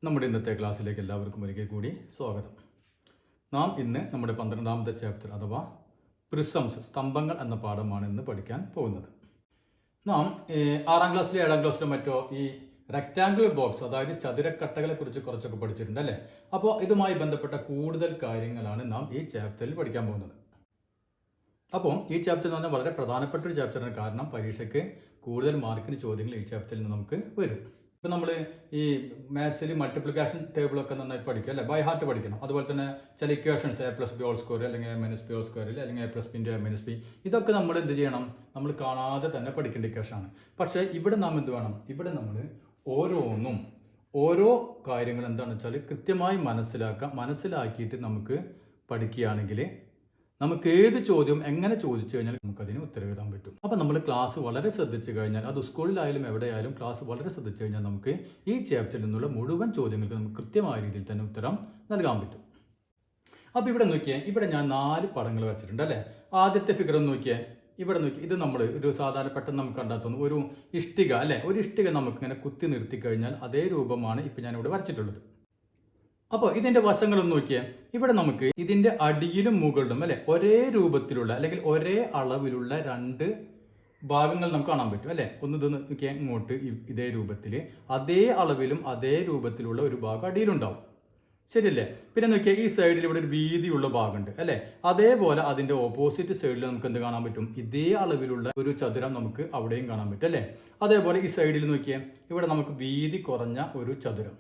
നമ്മുടെ ഇന്നത്തെ ക്ലാസ്സിലേക്ക് എല്ലാവർക്കും ഒരിക്കൽ കൂടി സ്വാഗതം. നാം ഇന്ന് നമ്മുടെ 12ാമത്തെ ചാപ്റ്റർ അഥവാ പ്രിസംസ് സ്തംഭങ്ങൾ എന്ന പാഠമാണ് ഇന്ന് പഠിക്കാൻ പോകുന്നത്. നാം 6ാം ക്ലാസ്സിലെ 7ാം ക്ലാസ്സിലെ മറ്റോ ഈ റെക്ടാംഗുലർ ബോക്സ് അതായത് ചതുരക്കട്ടകളെ കുറിച്ച് കുറച്ചൊക്കെ പഠിച്ചിട്ടുണ്ട് അല്ലേ? അപ്പോൾ ഇതുമായി ബന്ധപ്പെട്ട കൂടുതൽ കാര്യങ്ങളാണ് നാം ഈ ചാപ്റ്ററിൽ പഠിക്കാൻ പോകുന്നത്. അപ്പോൾ ഈ ചാപ്റ്റർ എന്ന് പറഞ്ഞാൽ വളരെ പ്രധാനപ്പെട്ട ഒരു ചാപ്റ്ററാണ്. കാരണം പരീക്ഷയ്ക്ക് കൂടുതൽ മാർക്കിന് ചോദ്യങ്ങൾ ഈ ചാപ്റ്ററിൽ നിന്ന് നമുക്ക് വരും. ഇപ്പം നമ്മൾ ഈ മാത്സിൽ മൾട്ടിപ്ലിക്കേഷൻ ടേബിളൊക്കെ നന്നായി പഠിക്കും അല്ലേ? ബൈ ഹാർട്ട് പഠിക്കണം. അതുപോലെ തന്നെ ചില ഇക്വേഷൻസ് A+B² അല്ലെങ്കിൽ A-B² അല്ലെങ്കിൽ A+B ഇതൊക്കെ നമ്മൾ എന്ത് ചെയ്യണം? നമ്മൾ കാണാതെ തന്നെ പഠിക്കേണ്ട ഇക്വേഷനാണ്. പക്ഷേ ഇവിടെ നാം എന്ത് വേണം? ഇവിടെ നമ്മൾ ഓരോ കാര്യങ്ങൾ എന്താണെന്ന് വെച്ചാൽ കൃത്യമായി മനസ്സിലാക്കിയിട്ട് നമുക്ക് പഠിക്കുകയാണെങ്കിൽ നമുക്ക് ഏത് ചോദ്യം എങ്ങനെ ചോദിച്ചു കഴിഞ്ഞാൽ നമുക്കതിന് ഉത്തരം എഴുതാൻ പറ്റും. അപ്പം നമ്മൾ ക്ലാസ് വളരെ ശ്രദ്ധിച്ചു കഴിഞ്ഞാൽ, അത് സ്കൂളിലായാലും എവിടെയായാലും ക്ലാസ് വളരെ ശ്രദ്ധിച്ചു കഴിഞ്ഞാൽ നമുക്ക് ഈ ചാപ്റ്ററിൽ നിന്നുള്ള മുഴുവൻ ചോദ്യങ്ങൾക്ക് നമുക്ക് കൃത്യമായ രീതിയിൽ തന്നെ ഉത്തരം നൽകാൻ പറ്റും. അപ്പോൾ ഇവിടെ നോക്കിയേ, ഇവിടെ ഞാൻ 4 പടങ്ങൾ വെച്ചിട്ടുണ്ട് അല്ലേ? ആദ്യത്തെ ഫിഗർ ഒന്ന് നോക്കിയേ, ഇവിടെ നോക്കി. ഇത് നമ്മൾ ഒരു സാധാരണ പെട്ടെന്ന് നമുക്ക് കണ്ടെത്തുന്നു ഒരു ഇഷ്ടിക അല്ലേ? ഒരു ഇഷ്ടിക നമുക്കിങ്ങനെ കുത്തി നിർത്തി കഴിഞ്ഞാൽ അതേ രൂപമാണ് ഇപ്പം ഞാനിവിടെ വരച്ചിട്ടുള്ളത്. അപ്പോൾ ഇതിന്റെ വശങ്ങളൊന്ന് നോക്കിയാൽ ഇവിടെ നമുക്ക് ഇതിന്റെ അടിയിലും മുകളിലും അല്ലെ ഒരേ രൂപത്തിലുള്ള അല്ലെങ്കിൽ ഒരേ അളവിലുള്ള 2 ഭാഗങ്ങൾ നമുക്ക് കാണാൻ പറ്റും അല്ലെ? ഒന്ന് ഇത് നോക്കിയാൽ ഇങ്ങോട്ട് ഇതേ രൂപത്തിൽ അതേ അളവിലും അതേ രൂപത്തിലുള്ള ഒരു ഭാഗം അടിയിലുണ്ടാവും, ശരിയല്ലേ? പിന്നെ നോക്കിയാൽ ഈ സൈഡിൽ ഇവിടെ ഒരു വീതിയുള്ള ഭാഗമുണ്ട് അല്ലെ? അതേപോലെ അതിന്റെ ഓപ്പോസിറ്റ് സൈഡിൽ നമുക്ക് എന്ത് കാണാൻ പറ്റും? ഇതേ അളവിലുള്ള ഒരു ചതുരം നമുക്ക് അവിടെയും കാണാൻ പറ്റും അല്ലെ? അതേപോലെ ഈ സൈഡിൽ നോക്കിയാൽ ഇവിടെ നമുക്ക് വീതി കുറഞ്ഞ ഒരു ചതുരം,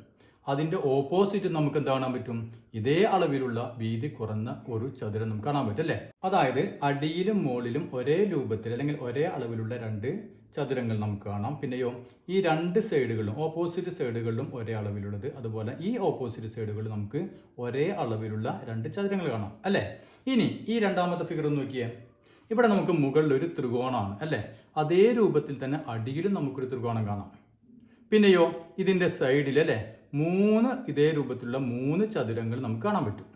അതിൻ്റെ ഓപ്പോസിറ്റ് നമുക്ക് എന്ത് കാണാൻ പറ്റും? ഇതേ അളവിലുള്ള വീതി കുറഞ്ഞ ഒരു ചതുരം നമുക്ക് കാണാൻ പറ്റും അല്ലേ? അതായത് അടിയിലും മുകളിലും ഒരേ രൂപത്തിൽ അല്ലെങ്കിൽ ഒരേ അളവിലുള്ള 2 ചതുരങ്ങൾ നമുക്ക് കാണാം. പിന്നെയോ ഈ 2 സൈഡുകളിലും ഓപ്പോസിറ്റ് സൈഡുകളിലും ഒരേ അളവിലുള്ളത്, അതുപോലെ ഈ ഓപ്പോസിറ്റ് സൈഡുകളിൽ നമുക്ക് ഒരേ അളവിലുള്ള 2 ചതുരങ്ങൾ കാണാം അല്ലേ? ഇനി ഈ രണ്ടാമത്തെ ഫിഗർ നോക്കിയേ, ഇവിടെ നമുക്ക് മുകളിൽ ഒരു ത്രികോണമാണ് അല്ലേ? അതേ രൂപത്തിൽ തന്നെ അടിയിലും നമുക്കൊരു ത്രികോണം കാണാം. പിന്നെയോ ഇതിൻ്റെ സൈഡിൽ അല്ലേ 3 ഇതേ രൂപത്തിലുള്ള 3 ചതുരങ്ങൾ നമുക്ക് കാണാൻ പറ്റും.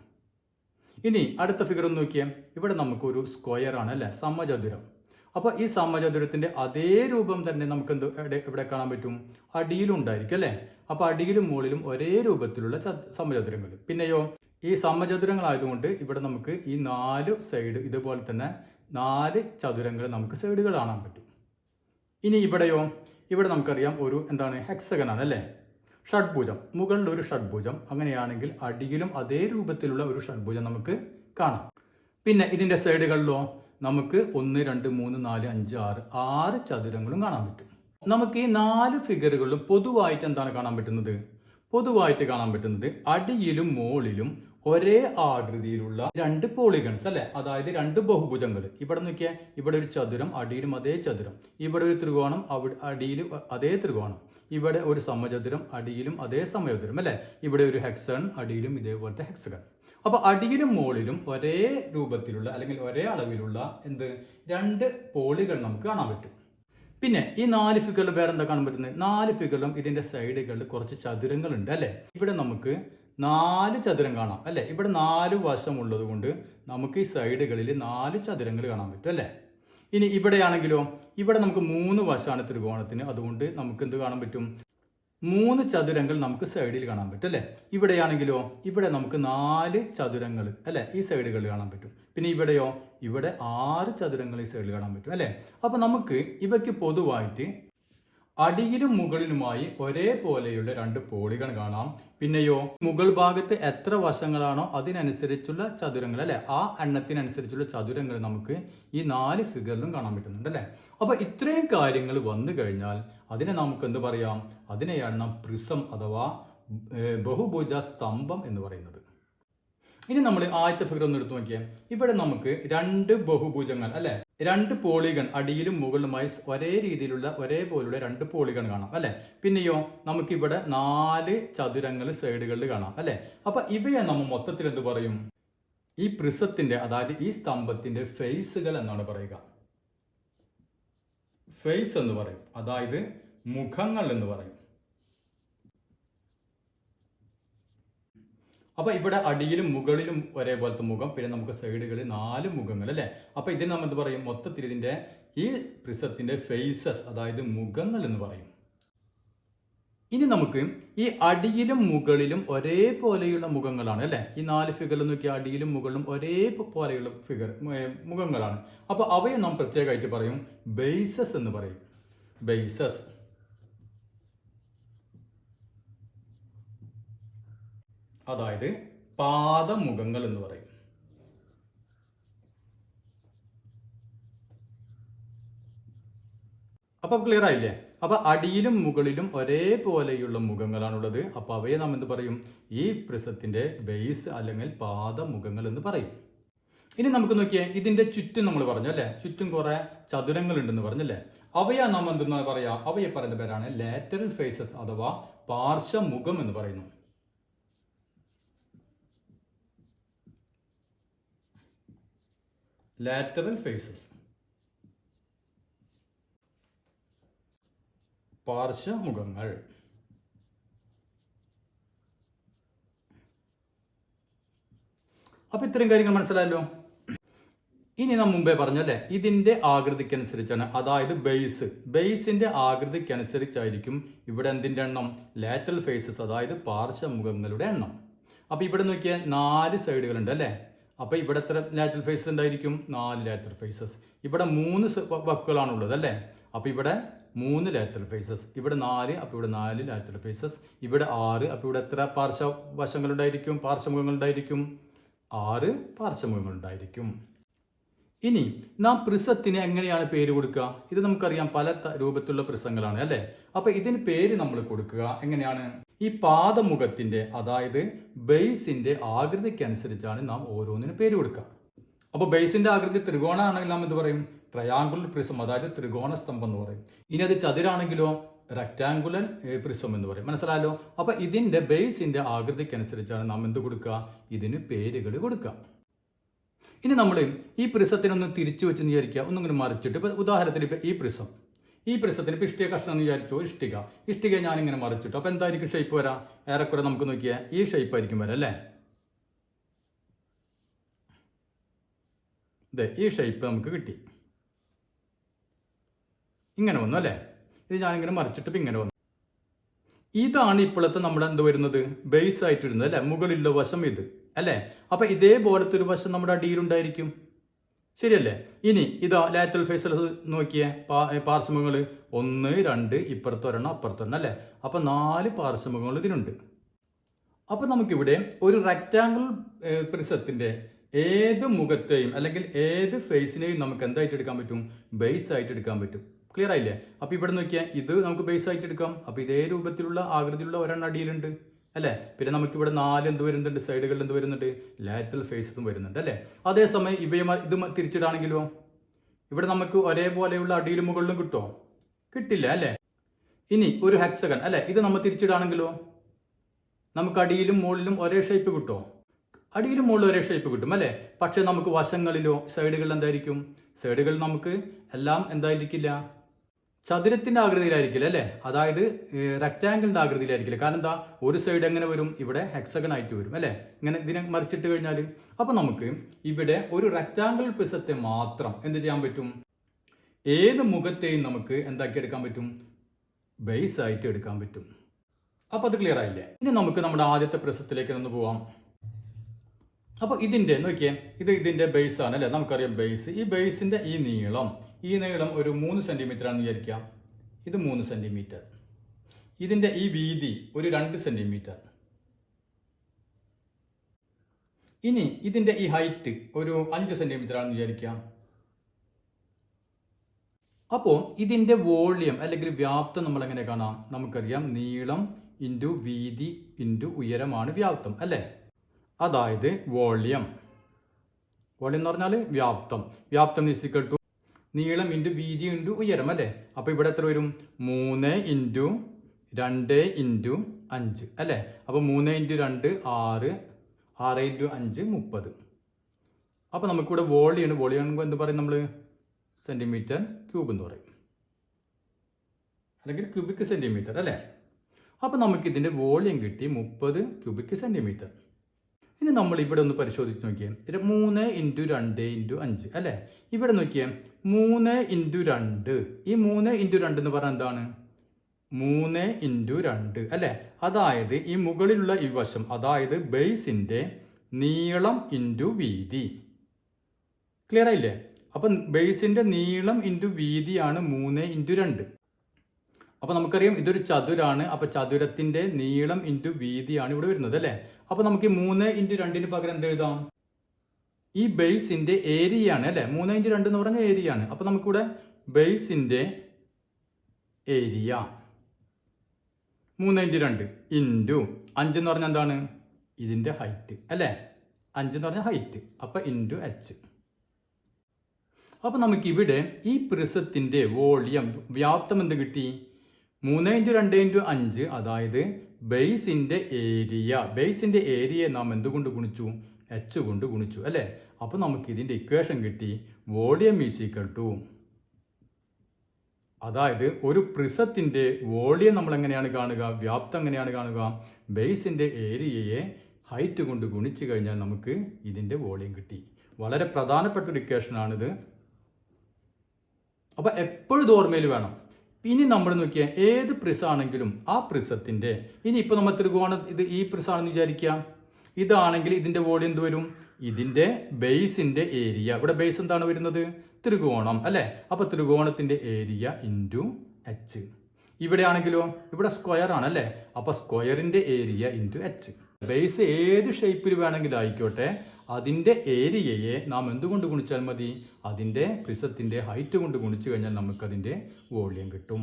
ഇനി അടുത്ത ഫിഗർ ഒന്ന് നോക്കിയാൽ, ഇവിടെ നമുക്കൊരു സ്ക്വയർ ആണ് അല്ലേ? സമചതുരം. അപ്പോൾ ഈ സമചതുരത്തിന്റെ അതേ രൂപം തന്നെ നമുക്ക് എവിടെ കാണാൻ പറ്റും? അടിയിലും ഉണ്ടായിരിക്കും അല്ലേ? അപ്പോൾ അടിയിലും മുകളിലും ഒരേ രൂപത്തിലുള്ള സമചതുരങ്ങൾ. പിന്നെയോ ഈ സമചതുരങ്ങളായതുകൊണ്ട് ഇവിടെ നമുക്ക് ഈ 4 സൈഡ് ഇതുപോലെ തന്നെ 4 ചതുരങ്ങൾ നമുക്ക് സൈഡുകൾ കാണാൻ പറ്റും. ഇനി ഇവിടെയോ, ഇവിടെ നമുക്കറിയാം ഒരു എന്താണ്? ഹെക്സഗൺ ആണ് അല്ലേ? ഷഡ്ഭുജം, മുകളിൽ ഒരു ഷഡ്ഭുജം. അങ്ങനെയാണെങ്കിൽ അടിയിലും അതേ രൂപത്തിലുള്ള ഒരു ഷഡ്ഭുജം നമുക്ക് കാണാം. പിന്നെ ഇതിന്റെ സൈഡുകളിലോ നമുക്ക് 1 2 3 4 5 6 ചതുരങ്ങളും കാണാൻ പറ്റും. നമുക്ക് ഈ 4 ഫിഗറുകളിലും പൊതുവായിട്ട് എന്താണ് കാണാൻ പറ്റുന്നത്? പൊതുവായിട്ട് കാണാൻ പറ്റുന്നത് അടിയിലും മുകളിലും ഒരേ ആകൃതിയിലുള്ള 2 പോളിഗൺസ് അല്ലെ? അതായത് 2 ബഹുഭുജങ്ങൾ. ഇവിടെ നോക്കിയാൽ ഇവിടെ ഒരു ചതുരം, അടിയിലും അതേ ചതുരം. ഇവിടെ ഒരു ത്രികോണം, അടിയിലും അതേ ത്രികോണം. ഇവിടെ ഒരു സമചതുരം, അടിയിലും അതേ സമചതുരം അല്ലെ? ഇവിടെ ഒരു ഹെക്സഗൺ, അടിയിലും ഇതേപോലത്തെ ഹെക്സഗൺ. അപ്പൊ അടിയിലും മുകളിലും ഒരേ രൂപത്തിലുള്ള അല്ലെങ്കിൽ ഒരേ അളവിലുള്ള 2 പോളികൾ നമുക്ക് കാണാൻ പറ്റും. പിന്നെ ഈ 4 ഫിഗറിൽ വേറെ എന്താ കാണാൻ പറ്റുന്നത്? 4 ഫിഗറിലും ഇതിന്റെ സൈഡുകളിൽ കുറച്ച് ചതുരങ്ങൾ ഉണ്ട് അല്ലെ? ഇവിടെ നമുക്ക് 4 ചതുരം കാണാം അല്ലെ? ഇവിടെ 4 വശം ഉള്ളത് കൊണ്ട് നമുക്ക് ഈ സൈഡുകളിൽ 4 ചതുരങ്ങൾ കാണാൻ പറ്റും അല്ലെ? ഇനി ഇവിടെയാണെങ്കിലോ, ഇവിടെ നമുക്ക് 3 വശമാണ് ത്രികോണത്തിന്. അതുകൊണ്ട് നമുക്ക് എന്ത് കാണാൻ പറ്റും? 3 ചതുരങ്ങൾ നമുക്ക് സൈഡിൽ കാണാൻ പറ്റും അല്ലെ? ഇവിടെയാണെങ്കിലോ, ഇവിടെ നമുക്ക് 4 ചതുരങ്ങൾ അല്ലെ ഈ സൈഡുകളിൽ കാണാൻ പറ്റും. പിന്നെ ഇവിടെയോ, ഇവിടെ 6 ചതുരങ്ങൾ ഈ സൈഡിൽ കാണാൻ പറ്റും അല്ലെ? അപ്പൊ നമുക്ക് ഇവയ്ക്ക് പൊതുവായിട്ട് അടിയിലും മുകളിലുമായി ഒരേപോലെയുള്ള 2 പോളികൾ കാണാം. പിന്നെയോ മുകൾ ഭാഗത്ത് എത്ര വശങ്ങളാണോ അതിനനുസരിച്ചുള്ള ചതുരങ്ങൾ അല്ലെ? ആ എണ്ണത്തിനനുസരിച്ചുള്ള ചതുരങ്ങൾ നമുക്ക് ഈ 4 ഫിഗറിലും കാണാൻ പറ്റുന്നുണ്ട് അല്ലെ? അപ്പൊ ഇത്രയും കാര്യങ്ങൾ വന്നു കഴിഞ്ഞാൽ അതിനെ നമുക്ക് എന്ത് പറയാം? അതിനെയാണ് നാം പ്രിസം അഥവാ ബഹുഭുജ സ്തംഭം എന്ന് പറയുന്നത്. ഇനി നമ്മൾ ആദ്യത്തെ ഫിഗർ ഒന്ന് എടുത്തു നോക്കിയാൽ, ഇവിടെ നമുക്ക് 2 ബഹുഭുജങ്ങൾ അല്ലെ? 2 പോളിഗൺ അടിയിലും മുകളിലുമായി ഒരേ രീതിയിലുള്ള ഒരേപോലുള്ള 2 പോളിഗൺ കാണാം അല്ലെ? പിന്നെയോ നമുക്കിവിടെ 4 ചതുരങ്ങൾ സൈഡുകളിൽ കാണാം അല്ലെ? അപ്പൊ ഇവയെ നമ്മൾ മൊത്തത്തിൽ എന്ത് പറയും? ഈ പ്രിസത്തിന്റെ അതായത് ഈ സ്തംഭത്തിന്റെ ഫേസുകൾ എന്നാണ് പറയുക. ഫേസ് എന്ന് പറയും, അതായത് മുഖങ്ങൾ എന്ന് പറയും. അപ്പൊ ഇവിടെ അടിയിലും മുകളിലും ഒരേപോലത്തെ മുഖം, പിന്നെ നമുക്ക് സൈഡുകളിൽ 4 മുഖങ്ങൾ അല്ലെ? അപ്പൊ ഇതിന് നമ്മൾ എന്ത് പറയും? മൊത്തത്തിൽ ഇതിന്റെ ഈ പ്രിസത്തിന്റെ ഫേസസ് അതായത് മുഖങ്ങൾ എന്ന് പറയും. ഇനി നമുക്ക് ഈ അടിയിലും മുകളിലും ഒരേപോലെയുള്ള മുഖങ്ങളാണ് അല്ലേ, ഈ 4 ഫിഗറിൽ നോക്കിയാൽ അടിയിലും മുകളിലും ഒരേപോലെയുള്ള മുഖങ്ങളാണ്. അപ്പോൾ അവയെ നാം പ്രത്യേകമായിട്ട് പറയും ബേസസ് എന്ന് പറയും. ബേസസ്, അതായത് പാദമുഖങ്ങൾ എന്ന് പറയും. അപ്പൊ ക്ലിയർ ആയില്ലേ? അപ്പൊ അടിയിലും മുകളിലും ഒരേപോലെയുള്ള മുഖങ്ങളാണുള്ളത്. അപ്പൊ അവയെ നാം എന്ത് പറയും? ഈ പ്രിസത്തിന്റെ ബേസ് അല്ലെങ്കിൽ പാദമുഖങ്ങൾ എന്ന് പറയും. ഇനി നമുക്ക് നോക്കിയേ, ഇതിന്റെ ചുറ്റും നമ്മൾ പറഞ്ഞു അല്ലെ, ചുറ്റും കുറെ ചതുരങ്ങൾ ഉണ്ടെന്ന് പറഞ്ഞല്ലേ. അവയാ നാം എന്തെന്നാ പറയാ? അവയെ പറയുന്ന പേരാണ് ലാറ്ററൽ ഫേസസ് അഥവാ പാർശ്വമുഖം എന്ന് പറയുന്നു. ലാറ്ററൽ ഫേസസ്, പാർശ്വമുഖങ്ങൾ. അപ്പൊ ഇത്രയും കാര്യങ്ങൾ മനസ്സിലായല്ലോ. ഇനി നാം മുമ്പേ പറഞ്ഞല്ലേ, ഇതിന്റെ ആകൃതിക്കനുസരിച്ചാണ്, അതായത് ബേസിന്റെ ആകൃതിക്കനുസരിച്ചായിരിക്കും ഇവിടെ എന്തിന്റെ എണ്ണം? ലാറ്ററൽ ഫേസസ് അതായത് പാർശ്വമുഖങ്ങളുടെ എണ്ണം. അപ്പൊ ഇവിടെ നോക്കിയാൽ 4 സൈഡുകൾ ഉണ്ട് അല്ലേ. അപ്പൊ ഇവിടെ എത്ര ലാറ്ററൽ ഫേസസ് ഉണ്ടായിരിക്കും? 4 ലാറ്ററൽ ഫേസസ്. ഇവിടെ 3 വക്കുകളാണുള്ളത് അല്ലേ. അപ്പൊ ഇവിടെ 3 ലാറ്ററൽ ഫേസസ്, ഇവിടെ 4, അപ്പൊ ഇവിടെ 4 ലാറ്ററൽ ഫേസസ്, ഇവിടെ 6, അപ്പൊ ഇവിടെ എത്ര പാർശ്വവശങ്ങൾ ഉണ്ടായിരിക്കും? പാർശ്വമുഖങ്ങൾ ഉണ്ടായിരിക്കും? 6 പാർശ്വമുഖങ്ങൾ ഉണ്ടായിരിക്കും. ഇനി നാം പ്രിസത്തിന് എങ്ങനെയാണ് പേര് കൊടുക്കുക? ഇത് നമുക്കറിയാം, പല രൂപത്തിലുള്ള പ്രിസങ്ങളാണ് അല്ലെ. അപ്പൊ ഇതിന് പേര് നമ്മൾ കൊടുക്കുക എങ്ങനെയാണ്? ഈ പാദമുഖത്തിന്റെ അതായത് ബേസിന്റെ ആകൃതിക്ക് അനുസരിച്ചാണ് നാം ഓരോന്നിനും പേര് കൊടുക്കുക. അപ്പൊ ബേസിന്റെ ആകൃതി ത്രികോണാണെങ്കിൽ നാം എന്ത് പറയും? ട്രയാങ്കുലർ പ്രിസം, അതായത് ത്രികോണ സ്തംഭം എന്ന് പറയും. ഇനി അത് ചതുരാണെങ്കിലോ റെക്ടാങ്കുലർ പ്രിസം എന്ന് പറയും. മനസ്സിലായല്ലോ? അപ്പൊ ഇതിന്റെ ബേസിന്റെ ആകൃതിക്ക് അനുസരിച്ചാണ് നാം എന്ത് കൊടുക്കുക? ഇതിന് പേരുകൾ കൊടുക്കുക. ഇനി നമ്മൾ ഈ പ്രിസത്തിനൊന്ന് തിരിച്ചു വെച്ച് വിചാരിക്കുക, ഒന്നിങ്ങനെ മറിച്ചിട്ട്. ഇപ്പൊ ഉദാഹരണത്തിന് ഇപ്പൊ ഈ പ്രിസത്തിന് ഇപ്പൊ ഇഷ്ടിക കഷ്ണം എന്ന് വിചാരിച്ചോ, ഇഷ്ടിക ഞാനിങ്ങനെ മറിച്ചിട്ടു. അപ്പൊ എന്തായിരിക്കും ഷേപ്പ് വരാം? ഏറെക്കുറെ നമുക്ക് നോക്കിയാൽ ഈ ഷേപ്പ് ആയിരിക്കും വരാം അല്ലേ. ഈ ഷേപ്പ് നമുക്ക് കിട്ടി, ഇങ്ങനെ വന്നു അല്ലേ. ഇത് ഞാനിങ്ങനെ മറിച്ചിട്ട് ഇങ്ങനെ വന്നു. ഇതാണ് ഇപ്പോഴത്തെ നമ്മുടെ എന്ത് വരുന്നത്? ബേസ് ആയിട്ട് വരുന്നത് അല്ലെ, മുകളിലുള്ള വശം ഇത് അല്ലേ. അപ്പൊ ഇതേപോലത്തെ ഒരു വശം നമ്മുടെ അടിയിലുണ്ടായിരിക്കും, ശരിയല്ലേ. ഇനി ഇതാ ലാറ്ററൽ ഫേസസ് നോക്കിയേ, പാർശ്വമുഖങ്ങൾ 1, 2, ഇപ്പുറത്തൊരെണ്ണം അപ്പുറത്തൊരെണ്ണം അല്ലേ. അപ്പൊ 4 പാർശ്വമുഖങ്ങൾ ഇതിനുണ്ട്. അപ്പൊ നമുക്കിവിടെ ഒരു റെക്ടാങ്കിൾ പ്രിസത്തിന്റെ ഏത് മുഖത്തെയും അല്ലെങ്കിൽ ഏത് ഫേസിനെയും നമുക്ക് എന്തായിട്ട് എടുക്കാൻ പറ്റും? ബേസ് ആയിട്ട് എടുക്കാൻ പറ്റും. ക്ലിയർ ആയില്ലേ? അപ്പൊ ഇവിടെ നോക്കിയാൽ ഇത് നമുക്ക് ബേസ് ആയിട്ട് എടുക്കാം. അപ്പൊ ഇതേ രൂപത്തിലുള്ള ആകൃതിയുള്ള ഒരെണ്ണം അടിയിലുണ്ട് അല്ലേ. പിന്നെ നമുക്കിവിടെ 4 എന്ത് വരുന്നുണ്ട്? സൈഡുകളിൽ എന്ത് വരുന്നുണ്ട്? ലാറ്ററൽ ഫേസസും വരുന്നുണ്ട് അല്ലേ. അതേസമയം ഇത് തിരിച്ചിടാണെങ്കിലോ ഇവിടെ നമുക്ക് ഒരേപോലെയുള്ള അടിയിലും മുകളിലും കിട്ടുമോ? കിട്ടില്ല അല്ലേ. ഇനി ഒരു ഹെക്സഗൺ അല്ലേ, ഇത് നമ്മൾ തിരിച്ചിടാണെങ്കിലോ നമുക്ക് അടിയിലും മുകളിലും ഒരേ ഷേപ്പ് കിട്ടുമോ? അടിയിലും മുകളിലും ഒരേ ഷേപ്പ് കിട്ടും അല്ലേ. പക്ഷെ നമുക്ക് വശങ്ങളിലോ സൈഡുകളിൽ എന്തായിരിക്കും? സൈഡുകൾ നമുക്ക് എല്ലാം എന്തായിരിക്കില്ല? ചതുരത്തിന്റെ ആകൃതിയിലായിരിക്കില്ല അല്ലേ, അതായത് റെക്ടാങ്കിളിന്റെ ആകൃതിയിലായിരിക്കില്ല. കാരണം എന്താ? ഒരു സൈഡ് എങ്ങനെ വരും? ഇവിടെ ഹെക്സഗൺ ആയിട്ട് വരും അല്ലേ, ഇങ്ങനെ ഇതിനെ മറിച്ചിട്ട് കഴിഞ്ഞാൽ. അപ്പൊ നമുക്ക് ഇവിടെ ഒരു റെക്ടാങ്കിൾ പ്രിസത്തെ മാത്രം എന്ത് ചെയ്യാൻ പറ്റും? ഏത് മുഖത്തെയും നമുക്ക് എന്താക്കി എടുക്കാൻ പറ്റും? ബേസ് ആയിട്ട് എടുക്കാൻ പറ്റും. അപ്പൊ അത് ക്ലിയർ ആയില്ലേ? ഇനി നമുക്ക് നമ്മുടെ ആദ്യത്തെ പ്രിസത്തിലേക്ക് ഒന്ന് പോവാം. അപ്പൊ ഇതിന്റെ നോക്കിയേ, ഇതിന്റെ ബേസ് ആണ് അല്ലെ, നമുക്കറിയാം ബേസ്. ഈ ബേസിന്റെ ഈ നീളം ഒരു 3 സെന്റിമീറ്റർ ആണെന്ന് വിചാരിക്കാം. ഇത് 3 സെന്റിമീറ്റർ. ഇതിന്റെ ഈ വീതി ഒരു 2 സെന്റിമീറ്റർ. ഇനി ഇതിന്റെ ഈ ഹൈറ്റ് ഒരു 5 സെന്റിമീറ്റർ ആണെന്ന് വിചാരിക്കാം. അപ്പോൾ ഇതിന്റെ വോള്യം അല്ലെങ്കിൽ വ്യാപ്തം നമ്മൾ എങ്ങനെ കാണാം? നമുക്കറിയാം നീളം ഇൻറ്റു വീതി ഇൻറ്റു ഉയരമാണ് വ്യാപ്തം അല്ലേ. അതായത് വോള്യം എന്ന് പറഞ്ഞാൽ വ്യാപ്തം ഈക്വൽ ടു നീളം ഇൻറ്റു വീതി ഇൻറ്റു ഉയരം അല്ലേ. അപ്പോൾ ഇവിടെ എത്ര വരും? 3 ഇൻറ്റു 2 ഇൻറ്റു 5 അല്ലേ. അപ്പോൾ 3 ഇൻറ്റു 2 6, 6 ഇൻറ്റു 5 30. അപ്പോൾ നമുക്കിവിടെ വോളിയം എന്ത് പറയും നമ്മൾ? സെൻറ്റിമീറ്റർ ക്യൂബ് എന്ന് പറയും, അല്ലെങ്കിൽ ക്യൂബിക് സെൻറ്റിമീറ്റർ അല്ലേ. അപ്പോൾ നമുക്കിതിൻ്റെ വോളിയം കിട്ടി 30 ക്യൂബിക് സെൻറ്റിമീറ്റർ. ഇനി നമ്മൾ ഇവിടെ ഒന്ന് പരിശോധിച്ച് നോക്കിയേ, 3 ഇൻറ്റു 2 ഇൻറ്റു 5 അല്ലേ. ഇവിടെ നോക്കിയേ 3 ഇൻറ്റു 2, ഈ 3 ഇൻറ്റു 2 എന്ന് പറഞ്ഞാൽ എന്താണ്? 3 × 2 അല്ലേ? അതായത് ഈ മുകളിലുള്ള ഈ വശം, അതായത് ബേസിൻ്റെ നീളം ഇൻറ്റു വീതി. ക്ലിയർ ആയില്ലേ? അപ്പം ബേസിൻ്റെ നീളം ഇൻറ്റു വീതിയാണ് 3 × 2. അപ്പോൾ നമുക്കറിയാം ഇതൊരു ചതുരാണ്. അപ്പോൾ ചതുരത്തിൻ്റെ നീളം ഇൻറ്റു വീതിയാണ് ഇവിടെ വരുന്നത് അല്ലേ? അപ്പോൾ നമുക്ക് ഈ 3 × 2 പകരം എന്ത് എഴുതാം? ഈ ബേസിൻ്റെ ഏരിയ ആണ് അല്ലേ? 3 × 2 എന്ന് പറഞ്ഞാൽ ഏരിയ ആണ്. അപ്പോൾ നമുക്കിവിടെ ബേസിൻ്റെ ഏരിയ 3 × 2 ഇൻറ്റു 5 എന്ന് പറഞ്ഞാൽ എന്താണ്? ഇതിൻ്റെ ഹൈറ്റ് അല്ലേ? 5 എന്ന് പറഞ്ഞാൽ ഹൈറ്റ്. അപ്പോൾ ഇൻറ്റു h. അപ്പോൾ നമുക്കിവിടെ ഈ പ്രിസത്തിൻ്റെ വോളിയം വ്യാപ്തം എന്ത് കിട്ടി? 3 × 2 × 5, അതായത് ബേസിൻ്റെ ഏരിയ. ബേസിൻ്റെ ഏരിയയെ നാം എന്തുകൊണ്ട് ഗുണിച്ചു? h കൊണ്ട് ഗുണിച്ചു അല്ലേ? അപ്പോൾ നമുക്ക് ഇതിൻ്റെ ഇക്വേഷൻ കിട്ടി. വോളിയം ഈസ് ഈക്വൽ ടു, അതായത് ഒരു പ്രിസത്തിൻ്റെ വോളിയം നമ്മൾ എങ്ങനെയാണ് കാണുക? വ്യാപ്തം എങ്ങനെയാണ് കാണുക? ബേസിൻ്റെ ഏരിയയെ ഹൈറ്റ് കൊണ്ട് ഗുണിച്ചു കഴിഞ്ഞാൽ നമുക്ക് ഇതിൻ്റെ വോളിയം കിട്ടി. വളരെ പ്രധാനപ്പെട്ട ഒരു ഇക്വേഷനാണിത്. അപ്പോൾ എപ്പോഴും ഇത് ഓർമ്മയിൽ വേണം. ഇനി നമ്മൾ നോക്കിയാൽ ഏത് പ്രിസാണെങ്കിലും ആ പ്രിസത്തിൻ്റെ, ഇനി ഇപ്പോൾ നമ്മൾ ത്രികോണം, ഇത് ഈ പ്രിസാണെന്ന് വിചാരിക്കുക. ഇതാണെങ്കിൽ ഇതിൻ്റെ വോളിയം എന്ത് വരും? ഇതിൻ്റെ ബേസിൻ്റെ ഏരിയ. ഇവിടെ ബേസ് എന്താണ് വരുന്നത്? ത്രികോണം അല്ലേ? അപ്പോൾ ത്രികോണത്തിൻ്റെ ഏരിയ ഇൻറ്റു h. ഇവിടെ ആണെങ്കിലോ ഇവിടെ സ്ക്വയർ ആണ് അല്ലേ? അപ്പോൾ സ്ക്വയറിൻ്റെ ഏരിയ ഇൻറ്റു h. ബേസ് ഏത് ഷേപ്പിൽ വേണമെങ്കിലും ആയിക്കോട്ടെ, അതിൻ്റെ ഏരിയയെ നാം എന്തുകൊണ്ട് ഗുണിച്ചാൽ മതി? അതിൻ്റെ പ്രിസത്തിൻ്റെ ഹൈറ്റ് കൊണ്ട് ഗുണിച്ചു കഴിഞ്ഞാൽ നമുക്കതിൻ്റെ വോളിയം കിട്ടും.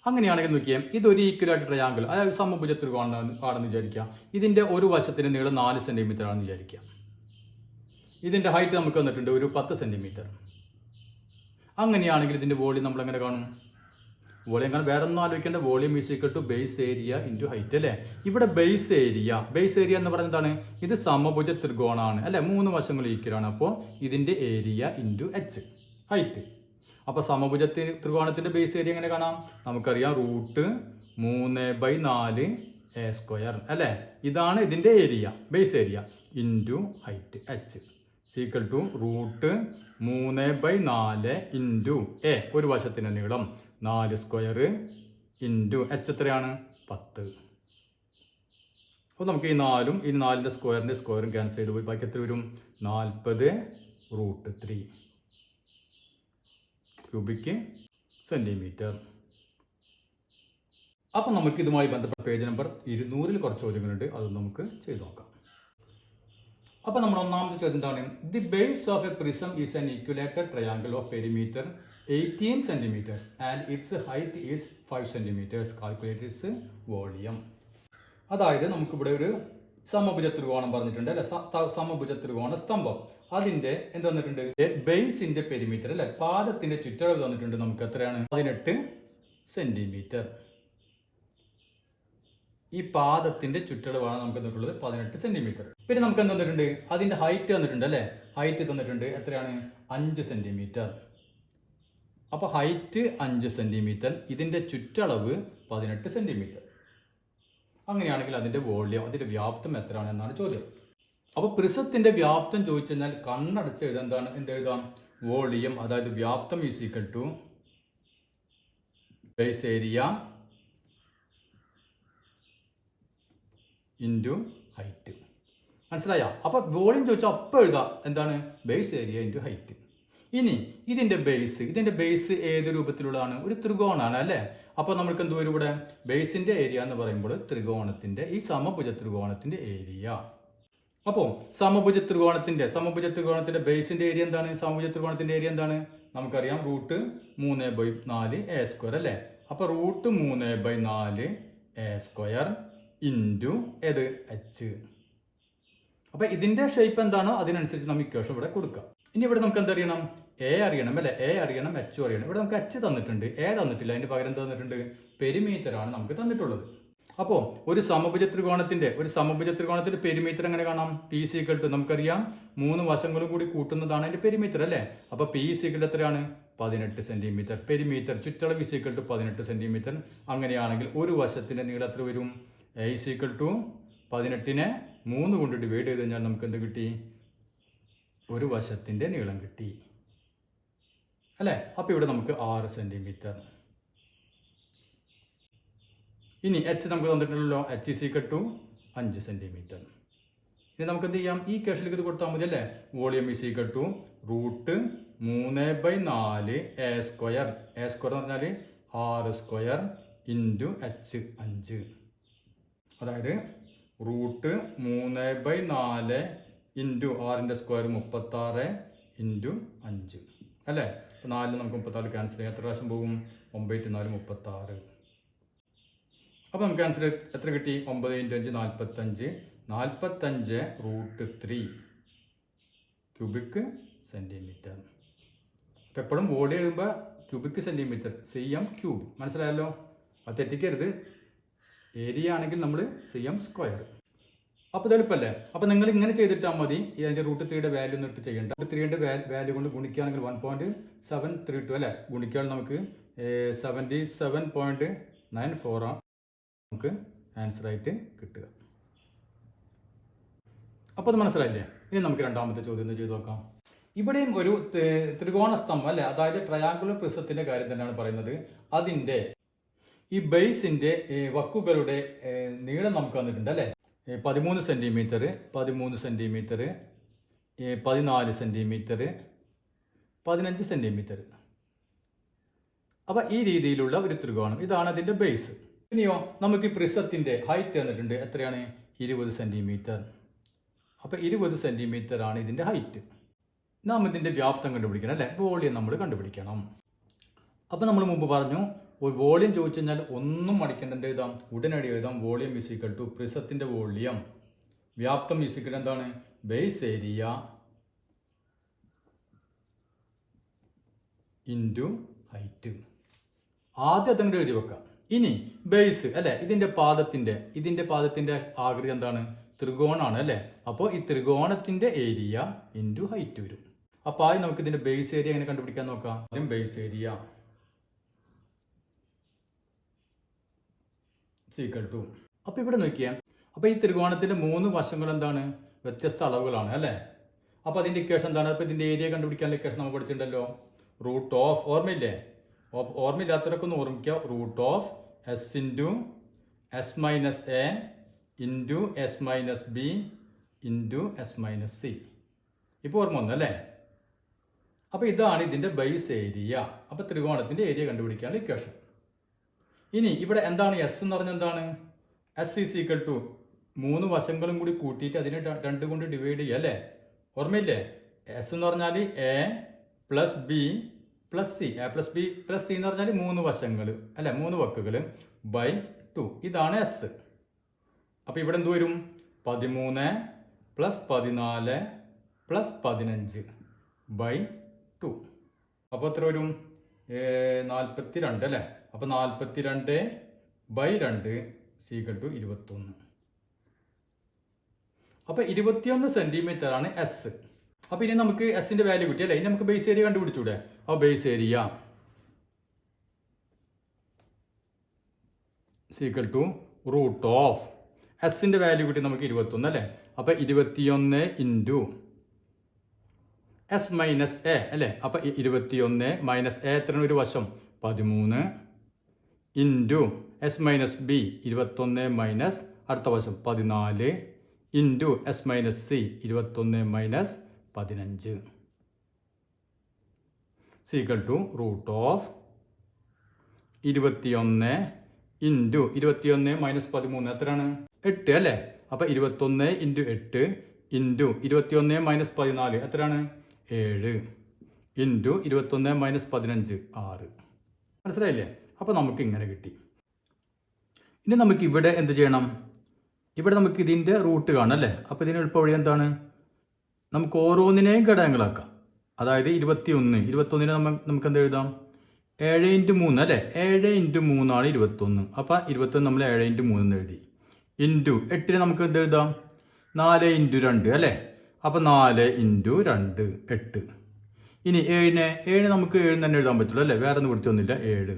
അങ്ങനെയാണെങ്കിൽ നോക്കിയാൽ ഇതൊരു ഈക്വലായിട്ട് ട്രയാങ്കിൾ, അതായത് സമഭുജ ത്രികോണം ആണെന്ന് വിചാരിക്കാം. ഇതിൻ്റെ ഒരു വശത്തിൻ്റെ നീളം 4 സെൻറ്റിമീറ്റർ ആണെന്ന് വിചാരിക്കാം. ഇതിൻ്റെ ഹൈറ്റ് നമുക്ക് വന്നിട്ടുണ്ട് ഒരു 10 സെൻറ്റിമീറ്റർ. അങ്ങനെയാണെങ്കിൽ ഇതിൻ്റെ വോളിയം നമ്മൾ എങ്ങനെ കാണും? വോളിയം കാണാൻ വേറെ ഒന്നും ആലോചിക്കേണ്ട. Volume is equal to base area into height അല്ലേ? ഇവിടെ ബേസ് ഏരിയ എന്ന് പറയുന്നത് എന്താണ്? ഇത് സമഭുജ ത്രികോണമാണ് അല്ലേ? 3 വശങ്ങൾ ഈക്വലാണ്. അപ്പോൾ ഇതിൻ്റെ ഏരിയ ഇൻറ്റു h, ഹൈറ്റ്. അപ്പോൾ സമഭുജ ത്രികോണത്തിൻ്റെ ബേസ് ഏരിയ എങ്ങനെ കാണാം? നമുക്കറിയാം √3/4 a² അല്ലേ? ഇതാണ് ഇതിൻ്റെ area, base area into height h equal to √3/4 into a, ഒരു വശത്തിൻ്റെ നീളം 4² ഇൻറ്റു h എത്രയാണ്? 10. അപ്പോൾ നമുക്ക് ഈ 4ഉം ഈ 4ൻ്റെ സ്ക്വയറും ക്യാൻസൽ ചെയ്ത് പോയി. ബാക്കി എത്ര വരും? 40√3 ക്യൂബിക് സെൻറ്റിമീറ്റർ. അപ്പം നമുക്ക് ഇതുമായി ബന്ധപ്പെട്ട പേജ് നമ്പർ 200-ൽ കുറച്ച് ചോദ്യങ്ങളുണ്ട്, അത് നമുക്ക് ചെയ്ത് നോക്കാം. അപ്പോൾ നമ്മൾ ഒന്നാമത്തെ ചോദ്യം എന്താണ്? The base of a prism is an equilateral triangle of perimeter 18 centimeters and its height is 5 centimeters. Calculate its volume. അതായത് നമുക്കിവിടെ ഒരു സമഭുജ ത്രികോണം പറഞ്ഞിട്ടുണ്ട് അല്ലെ? സമഭുജ ത്രികോണ സ്തംഭം. അതിന്റെ എന്ത് തന്നിട്ടുണ്ട്? ബേസിന്റെ പെരിമീറ്റർ അല്ലെ? പാദത്തിന്റെ ചുറ്റളവ് തന്നിട്ടുണ്ട്. നമുക്ക് എത്രയാണ്? 18 സെന്റിമീറ്റർ. ഈ പാദത്തിന്റെ ചുറ്റളവാണ് നമുക്ക് തന്നിട്ടുള്ളത് 18 സെന്റിമീറ്റർ. പിന്നെ നമുക്ക് എന്ത് തന്നിട്ടുണ്ട്? അതിന്റെ ഹൈറ്റ് തന്നിട്ടുണ്ട് അല്ലെ? ഹൈറ്റ് തന്നിട്ടുണ്ട് എത്രയാണ്? 5 സെന്റിമീറ്റർ. അപ്പോൾ ഹൈറ്റ് 5 സെന്റിമീറ്റർ, ഇതിന്റെ ചുറ്റളവ് 18 സെന്റിമീറ്റർ. അങ്ങനെയാണെങ്കിൽ അതിന്റെ വോള്യം, അതിന്റെ വ്യാപ്തം എത്രയാണ് എന്നാണ് ചോദ്യം. അപ്പോൾ പ്രിസത്തിന്റെ വ്യാപ്തം ചോദിച്ചു കഴിഞ്ഞാൽ കണ്ണടച്ച് എഴുതാൻ എന്തെഴുതാം? വോളിയം, അതായത് വ്യാപ്തം is equal to base area into height. മനസ്സിലായോ? അപ്പോൾ വോളിയം ചോദിച്ചാൽ അപ്പം എഴുതാം എന്താണ്? Base area into height. ഇനി ഇതിന്റെ ബേസ് ഏത് രൂപത്തിലുള്ളതാണ്? ഒരു ത്രികോണാണ് അല്ലേ? അപ്പോൾ നമുക്ക് എന്ത് വരും? ഇവിടെ ബേസിന്റെ ഏരിയ എന്ന് പറയുമ്പോൾ ത്രികോണത്തിന്റെ, ഈ സമഭുജ ത്രികോണത്തിന്റെ ഏരിയ. അപ്പോൾ സമഭുജ ത്രികോണത്തിന്റെ ബേസിന്റെ ഏരിയ എന്താണ്? സമഭുജ ത്രികോണത്തിന്റെ ഏരിയ എന്താണ്? നമുക്കറിയാം √3/4 a² അല്ലേ? അപ്പോൾ √3/4 a² ഇൻറ്റു ഏത്? h. അപ്പോൾ ഇതിന്റെ ഷേപ്പ് എന്താണോ അതിനനുസരിച്ച് നമുക്ക് ഇക്വേഷൻ ഇവിടെ കൊടുക്കാം. ഇനി ഇവിടെ നമുക്ക് എന്തറിയണം? എ അറിയണം അല്ലേ? എ അറിയണം, എച്ച് അറിയണം. ഇവിടെ നമുക്ക് എച്ച് തന്നിട്ടുണ്ട്, എ തന്നിട്ടില്ല. അതിന്റെ പകരം തന്നിട്ടുണ്ട് പെരിമീറ്റർ ആണ് നമുക്ക് തന്നിട്ടുള്ളത്. അപ്പോൾ ഒരു സമഭുജ ത്രികോണത്തിന്റെ പെരിമീറ്റർ എങ്ങനെ കാണാം? പി ഈസ് ഈക്വൽ ടു, നമുക്കറിയാം 3 വശങ്ങളും കൂടി കൂട്ടുന്നതാണ് അതിന്റെ പെരിമീറ്റർ അല്ലേ? അപ്പോൾ പി ഈസ് ഈക്വൽ എത്രയാണ്? 18 സെന്റിമീറ്റർ. പെരിമീറ്റർ ചുറ്റളവ് ഈസ് ഈക്വൽ ടു 18 സെന്റിമീറ്റർ. അങ്ങനെയാണെങ്കിൽ ഒരു വശത്തിന്റെ നീളം എത്ര വരും? എ ഈസ് ഈക്വൽ ടു 18നെ 3 കൊണ്ട് ഡിവൈഡ് ചെയ്ത് കഴിഞ്ഞാൽ നമുക്ക് എന്ത് കിട്ടി? ഒരു വശത്തിന്റെ നീളം കിട്ടി അല്ലേ? അപ്പോൾ ഇവിടെ നമുക്ക് 6 സെന്റിമീറ്റർ. ഇനി എച്ച് നമുക്ക് തന്നിട്ടുള്ളല്ലോ, h is equal to 5 centimetre. ഇനി നമുക്ക് എന്ത് ചെയ്യാം, ഈ കേസിലേക്ക് ഇത് കൊടുത്താൽ മതി അല്ലേ. Volume is equal to √3/4 a square. A square എന്ന് പറഞ്ഞാൽ 6 സ്ക്വയർ ഇൻറ്റു എച്ച് 5. അതായത് √3/4 ഇൻറ്റു 6ൻ്റെ സ്ക്വയർ 36 ഇൻറ്റു 5 അല്ലേ. അപ്പോൾ 4 നമുക്ക് 34 ക്യാൻസൽ ചെയ്യാം. എത്ര പ്രാവശ്യം പോകും? 9 × 4 36. അപ്പോൾ നമുക്ക് ആൻസർ എത്ര കിട്ടി? 9 × 5 45. 45 √3 ക്യൂബിക് സെൻറ്റിമീറ്റർ. അപ്പോൾ എപ്പോഴും വോളിയം എഴുതുമ്പോൾ ക്യൂബിക് സെൻറ്റിമീറ്റർ cm ക്യൂബ്, മനസ്സിലായല്ലോ. അത് തെറ്റിക്കരുത്. ഏരിയ ആണെങ്കിൽ നമ്മൾ cm സ്ക്വയർ. അപ്പോൾ ഇത് എളുപ്പമല്ലേ. അപ്പോൾ നിങ്ങൾ ഇങ്ങനെ ചെയ്തിട്ടാൽ മതി. അതിൻ്റെ √3യുടെ വാല്യൂ ഒന്നും ഇട്ട് ചെയ്യേണ്ട. √3യുടെ വാല്യൂ കൊണ്ട് ഗുണിക്കുകയാണെങ്കിൽ 1.732 അല്ലേ. ഗുണിക്കുകയാണെങ്കിൽ നമുക്ക് 77.94 നമുക്ക് ആൻസറായിട്ട് കിട്ടുക. അപ്പോൾ അത് മനസ്സിലായില്ലേ. ഇനി നമുക്ക് രണ്ടാമത്തെ ചോദ്യം ചെയ്ത് നോക്കാം. ഇവിടെയും ഒരു ത്രികോണ സ്തംഭം അല്ലേ, അതായത് ട്രയാങ്കുലർ പ്രിസത്തിൻ്റെ കാര്യം തന്നെയാണ് പറയുന്നത്. അതിൻ്റെ ഈ ബേസിൻ്റെ വക്കുകളുടെ നീളം നമുക്ക് വന്നിട്ടുണ്ട് അല്ലേ. 13 സെൻറ്റിമീറ്റർ, 13 സെൻറ്റിമീറ്റർ, 14 സെൻറ്റിമീറ്റർ, 15 സെൻറ്റിമീറ്റർ. അപ്പോൾ ഈ രീതിയിലുള്ള ഒരു ത്രികോണം, ഇതാണ് അതിൻ്റെ ബേസ്. ഇനിയോ നമുക്ക് ഈ പ്രിസത്തിൻ്റെ ഹൈറ്റ് തന്നിട്ടുണ്ട്. എത്രയാണ്? 20 സെൻറ്റിമീറ്റർ. അപ്പോൾ 20 സെൻറ്റിമീറ്റർ ആണ് ഇതിൻ്റെ ഹൈറ്റ്. നാം ഇതിൻ്റെ വ്യാപ്തം കണ്ടുപിടിക്കണം അല്ലേ. വോളിയം നമ്മൾ കണ്ടുപിടിക്കണം. അപ്പോൾ നമ്മൾ മുമ്പ് പറഞ്ഞു, ഒരു വോളിയം ചോദിച്ചു കഴിഞ്ഞാൽ ഒന്നും മടിക്കേണ്ട, എഴുതാം, ഉടനടി എഴുതാം. വോളിയം ഈസ് ഈക്വൽ ടു പ്രിസത്തിൻ്റെ വോളിയം, വ്യാപ്തം ഈസ് ഈക്വൽ എന്താണ്? Base area into height. ആദ്യം അതങ്ങോട്ട് എഴുതി വെക്കാം. ഇനി ബേസ് അല്ലേ, ഇതിൻ്റെ പാദത്തിൻ്റെ ആകൃതി എന്താണ്? ത്രികോണാണ് അല്ലേ. അപ്പോൾ ഈ ത്രികോണത്തിൻ്റെ ഏരിയ ഇൻറ്റു ഹൈറ്റ് വരും. അപ്പോൾ ആദ്യം നമുക്ക് ഇതിൻ്റെ ബേസ് ഏരിയ എങ്ങനെ കണ്ടുപിടിക്കാൻ നോക്കാം. ആദ്യം ബേസ് ഏരിയ ഈക്വൽ ടു, അപ്പോൾ ഇവിടെ നോക്കിയാൽ, അപ്പോൾ ഈ ത്രികോണത്തിൻ്റെ 3 വശങ്ങൾ എന്താണ്? വ്യത്യസ്ത അളവുകളാണ് അല്ലേ. അപ്പോൾ അതിൻ്റെ ഇക്വേഷൻ എന്താണ്? അപ്പോൾ ഇതിൻ്റെ ഏരിയ കണ്ടുപിടിക്കാനുള്ള ഇക്വേഷൻ നമ്മൾ പഠിച്ചിട്ടുണ്ടല്ലോ. റൂട്ട് ഓഫ്, ഓർമ്മയില്ലേ? ഓർമ്മയില്ലാത്തവരൊക്കെ ഒന്ന് ഓർമ്മിക്കുക. Root of s into s minus a into s minus b into s minus c. ഇപ്പോൾ ഓർമ്മ വന്നു അല്ലേ. അപ്പോൾ ഇതാണ് ഇതിൻ്റെ ബേസ് ഏരിയ. അപ്പോൾ ത്രികോണത്തിൻ്റെ ഏരിയ കണ്ടുപിടിക്കാനുള്ള ഇക്വേഷൻ. ഇനി ഇവിടെ എന്താണ് എസ് എന്ന് പറഞ്ഞാൽ എന്താണ്? എസ് ഈസ് ഈക്വൽ ടു 3 വശങ്ങളും കൂടി കൂട്ടിയിട്ട് അതിനെ 2 കൊണ്ട് ഡിവൈഡ് ചെയ്യുക അല്ലേ. ഓർമ്മയില്ലേ? എസ് എന്ന് പറഞ്ഞാൽ A plus B plus C, A plus B plus C എന്ന് പറഞ്ഞാൽ 3 വശങ്ങൾ അല്ലേ, 3 വക്കുകൾ ബൈ 2. ഇതാണ് എസ്. അപ്പോൾ ഇവിടെ എന്ത് വരും? 13 പ്ലസ് 14 പ്ലസ് 15 ബൈ 2. അപ്പോൾ എത്ര വരും? 42 അല്ലേ. അപ്പോൾ 42 ബൈ 2 ഈക്വൽ ടു 21. അപ്പോൾ 21 സെൻറ്റിമീറ്റർ ആണ് എസ്. അപ്പോൾ ഇനി നമുക്ക് എസിൻ്റെ വാല്യൂ കിട്ടി അല്ലേ. ഇനി നമുക്ക് ബേസ് ഏരിയ കണ്ടുപിടിച്ചൂടെ. അപ്പോൾ base area equal to root of എസിൻ്റെ വാല്യൂ കിട്ടി നമുക്ക് 21 അല്ലേ. അപ്പോൾ 21 ഇൻറ്റു എസ് മൈനസ് എ അല്ലേ. അപ്പോൾ 21 മൈനസ് എ എത്രയാണ്? ഒരു വശം 13 into s minus b 21 minus അടുത്ത വശം 14 into s minus c 21 minus 15 equal to root of 21 into 21 minus 13 എത്രയാണ്? 8 അല്ലേ. അപ്പോൾ 21 ഇൻറ്റു 8 ഇൻറ്റു 21 മൈനസ് 14 എത്രയാണ്? 7 ഇൻറ്റു 21 മൈനസ് 15 6. മനസ്സിലായില്ലേ. അപ്പോൾ നമുക്ക് ഇങ്ങനെ കിട്ടി. ഇനി നമുക്ക് ഇവിടെ എന്ത് ചെയ്യണം? ഇവിടെ നമുക്ക് ഇതിൻ്റെ റൂട്ട് കാണാം അല്ലേ. അപ്പോൾ ഇതിന് എളുപ്പ വഴി എന്താണ്? നമുക്ക് ഓരോന്നിനെയും ഘടകങ്ങളാക്കാം. അതായത് 21 നമുക്ക് എന്ത് എഴുതാം? 7 × 3 അല്ലേ. 7 × 3 ആണ് 21. അപ്പോൾ 21 നമ്മൾ 7 × 3 എന്ന് എഴുതി. ഇൻറ്റു 8 നമുക്ക് എന്ത് എഴുതാം? 4 × 2 അല്ലേ. അപ്പോൾ 4 × 2 8. ഇനി 7 നമുക്ക് 7 തന്നെ എഴുതാൻ പറ്റുള്ളൂ അല്ലേ, വേറെ ഒന്നും പിടിച്ചൊന്നുമില്ല. 7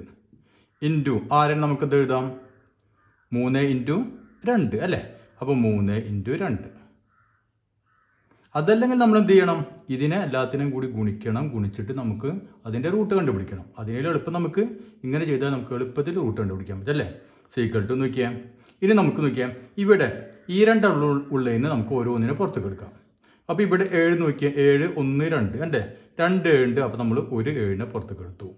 ഇൻറ്റു 6 നമുക്ക് എന്ത് എഴുതാം? 3 × 2 അല്ലേ. അപ്പോൾ 3 × 2. അതല്ലെങ്കിൽ നമ്മൾ എന്ത് ചെയ്യണം? ഇതിനെ എല്ലാത്തിനും കൂടി ഗുണിച്ചിട്ട് നമുക്ക് അതിൻ്റെ റൂട്ട് കണ്ടുപിടിക്കണം. അതിനെ എളുപ്പം നമുക്ക് ഇങ്ങനെ ചെയ്താൽ നമുക്ക് എളുപ്പത്തിൽ റൂട്ട് കണ്ടുപിടിക്കാൻ പറ്റും അല്ലേ. സീക്വൽ ടു നോക്കിയാൽ ഇനി നമുക്ക് നോക്കിയാൽ ഇവിടെ ഈ ഉള്ളതിൽ നിന്ന് നമുക്ക് ഓരോന്നിനെ പുറത്തേക്ക് എടുക്കാം. അപ്പോൾ ഇവിടെ 7 നോക്കിയാൽ 7 1 2 അല്ലേ 2 7 ഉണ്ട്. അപ്പോൾ നമ്മൾ ഒരു 7നെ പുറത്തേക്ക് എടുത്തു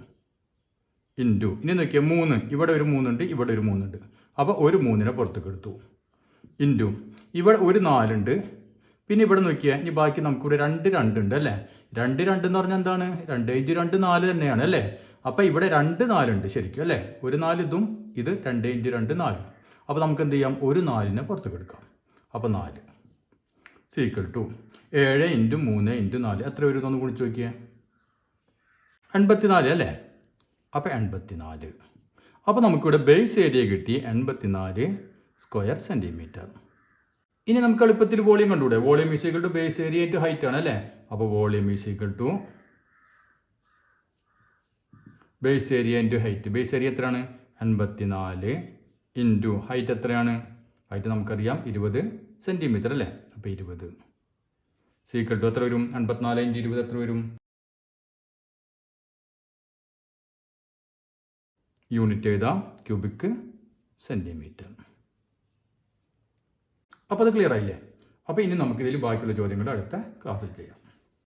ഇൻറ്റു ഇനി നോക്കിയാൽ 3 ഇവിടെ ഒരു 3 ഉണ്ട് ഇവിടെ ഒരു 3 ഉണ്ട്. അപ്പോൾ ഒരു 3നെ പുറത്തേക്ക് എടുത്തു ഇൻറ്റു ഇവിടെ ഒരു 4 ഉണ്ട്. പിന്നെ ഇവിടെ നോക്കിയാൽ ഇനി ബാക്കി നമുക്കിവിടെ 2 2 ഉണ്ട് അല്ലേ 2 2 എന്ന് പറഞ്ഞാൽ എന്താണ് 2 ഇൻറ്റു 2 4 തന്നെയാണ് അല്ലേ. അപ്പോൾ ഇവിടെ 2 4 ഉണ്ട് ശരിക്കും അല്ലേ. ഒരു 4 ഇതും ഇത് 2 ഇൻറ്റു 2 4. അപ്പോൾ നമുക്ക് എന്ത് ചെയ്യാം ഒരു 4നെ പുറത്തേക്ക് എടുക്കാം. അപ്പോൾ 4 സീക്വൽ ടു 7 ഇൻറ്റു 3 ഇൻറ്റു 4 എത്ര വരും ഒന്ന് കുറിച്ച് നോക്കിയേ 84 അല്ലേ. അപ്പോൾ 84. അപ്പോൾ നമുക്കിവിടെ ബേസ് ഏരിയ കിട്ടി 84 സ്ക്വയർ സെൻറ്റിമീറ്റർ. ഇനി നമുക്ക് എളുപ്പത്തിൽ വോളിയം കണ്ടുകൂടെ. Volume is equal to base area into height ആണ് അല്ലേ. അപ്പോൾ volume is equal to base area into height. Base area എത്രയാണ് 84 ഇൻറ്റു ഹൈറ്റ് എത്രയാണ് ഹൈറ്റ് നമുക്കറിയാം 20 സെൻറ്റിമീറ്റർ അല്ലേ. അപ്പോൾ 20 സീക്വൽ ടു എത്ര വരും 54 ഇൻറ്റു 20 എത്ര വരും യൂണിറ്റ് എഴുതാം ക്യൂബിക് സെൻറ്റിമീറ്റർ. അപ്പോൾ അത് ക്ലിയർ ആയില്ലേ. അപ്പോൾ ഇനി നമുക്കിതിൽ ബാക്കിയുള്ള ചോദ്യങ്ങൾ അടുത്ത ക്ലാസ്സിൽ ചെയ്യാം.